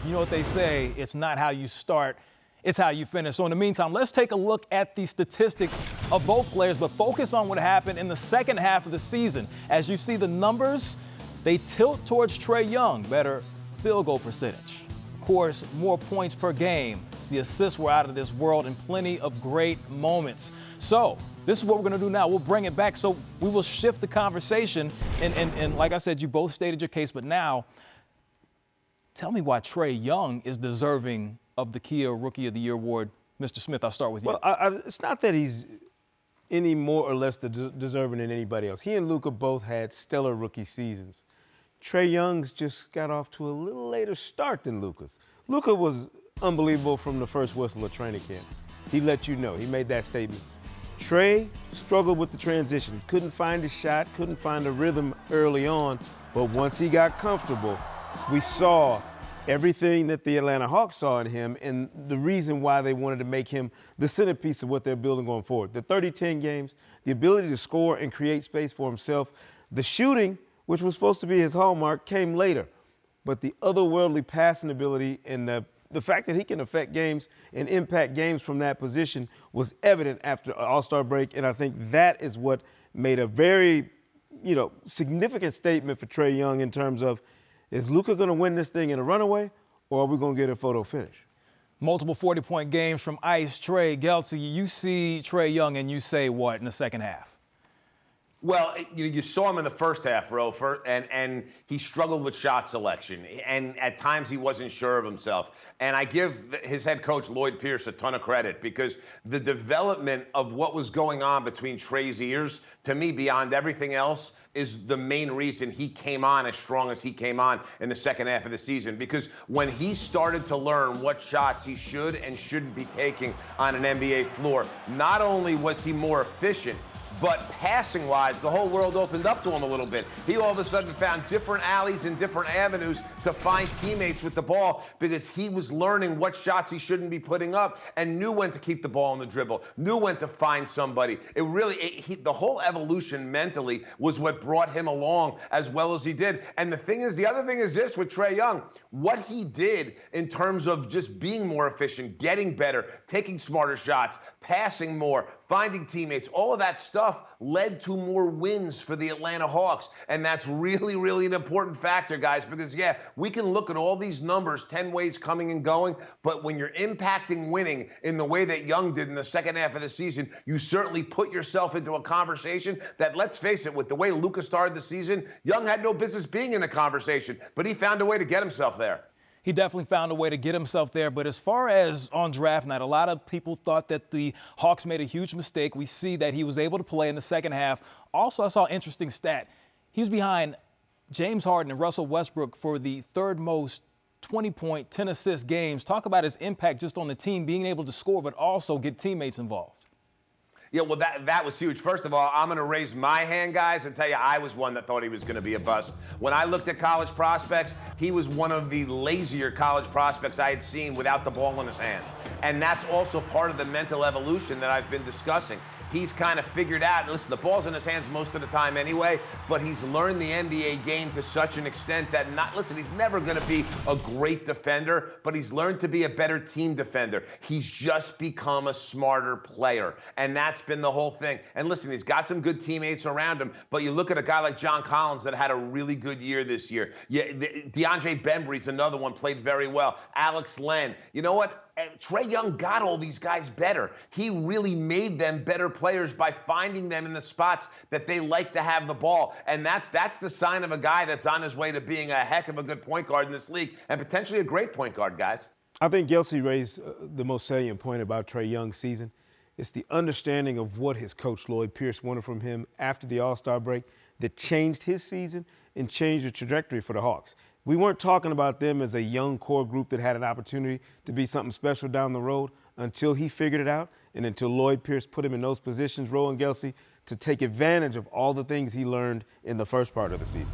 You know what they say, it's not how you start, it's how you finish. So in the meantime, let's take a look at the statistics of both players, but focus on what happened in the second half of the season. As you see the numbers, they tilt towards Trae Young, better field goal percentage. Of course, more points per game. The assists were out of this world and plenty of great moments. So this is what we're going to do now. We'll bring it back. So we will shift the conversation. And like I said, you both stated your case. But now, tell me why Trae Young is deserving of the Kia Rookie of the Year award. Mr. Smith, I'll start with you. Well, it's not that he's any more or less deserving than anybody else. He and Luka both had stellar rookie seasons. Trae Young's just got off to a little later start than Luka's. Luka was unbelievable from the first whistle of training camp. He let you know. He made that statement. Trae struggled with the transition. Couldn't find his shot, couldn't find a rhythm early on. But once he got comfortable, we saw everything that the Atlanta Hawks saw in him and the reason why they wanted to make him the centerpiece of what they're building going forward. The 30-10 games, the ability to score and create space for himself. The shooting, which was supposed to be his hallmark, came later. But the otherworldly passing ability and the fact that he can affect games and impact games from that position was evident after All-Star break, and I think that is what made a very, significant statement for Trae Young in terms of, is Luka going to win this thing in a runaway, or are we going to get a photo finish? Multiple 40-point games from Ice, Trae, Gelsey. You see Trae Young and you say what in the second half? Well, you saw him in the first half, and he struggled with shot selection, and at times he wasn't sure of himself. And I give his head coach, Lloyd Pierce, a ton of credit because the development of what was going on between Trae's ears, to me, beyond everything else, is the main reason he came on as strong as he came on in the second half of the season. Because when he started to learn what shots he should and shouldn't be taking on an NBA floor, not only was he more efficient, but passing-wise, the whole world opened up to him a little bit. He all of a sudden found different alleys and different avenues to find teammates with the ball because he was learning what shots he shouldn't be putting up and knew when to keep the ball on the dribble, knew when to find somebody. The whole evolution mentally was what brought him along as well as he did. And the other thing is this with Trae Young, what he did in terms of just being more efficient, getting better, taking smarter shots, passing more, finding teammates, all of that stuff led to more wins for the Atlanta Hawks. And that's really, really an important factor, guys, because, yeah, we can look at all these numbers, 10 ways coming and going, but when you're impacting winning in the way that Young did in the second half of the season, you certainly put yourself into a conversation that, let's face it, with the way Luka started the season, Young had no business being in the conversation, but he found a way to get himself there. He definitely found a way to get himself there. But as far as on draft night, a lot of people thought that the Hawks made a huge mistake. We see that he was able to play in the second half. Also, I saw an interesting stat. He's behind James Harden and Russell Westbrook for the third most 20-point, 10-assist games. Talk about his impact just on the team, being able to score, but also get teammates involved. Yeah, well, that was huge. First of all, I'm going to raise my hand, guys, and tell you I was one that thought he was going to be a bust. When I looked at college prospects, he was one of the lazier college prospects I had seen without the ball in his hands. And that's also part of the mental evolution that I've been discussing. He's kind of figured out, listen, the ball's in his hands most of the time anyway, but he's learned the NBA game to such an extent that he's never going to be a great defender, but he's learned to be a better team defender. He's just become a smarter player, and that's been the whole thing. And listen, he's got some good teammates around him, but you look at a guy like John Collins that had a really good year this year. Yeah, DeAndre Bembry's another one, played very well. Alex Len. You know what? Trae Young got all these guys better. He really made them better players by finding them in the spots that they like to have the ball. And that's the sign of a guy that's on his way to being a heck of a good point guard in this league and potentially a great point guard, guys. I think Gelsey raised the most salient point about Trae Young's season. It's the understanding of what his coach, Lloyd Pierce, wanted from him after the All-Star break that changed his season and changed the trajectory for the Hawks. We weren't talking about them as a young core group that had an opportunity to be something special down the road until he figured it out and until Lloyd Pierce put him in those positions, Roe and Gelsey, to take advantage of all the things he learned in the first part of the season.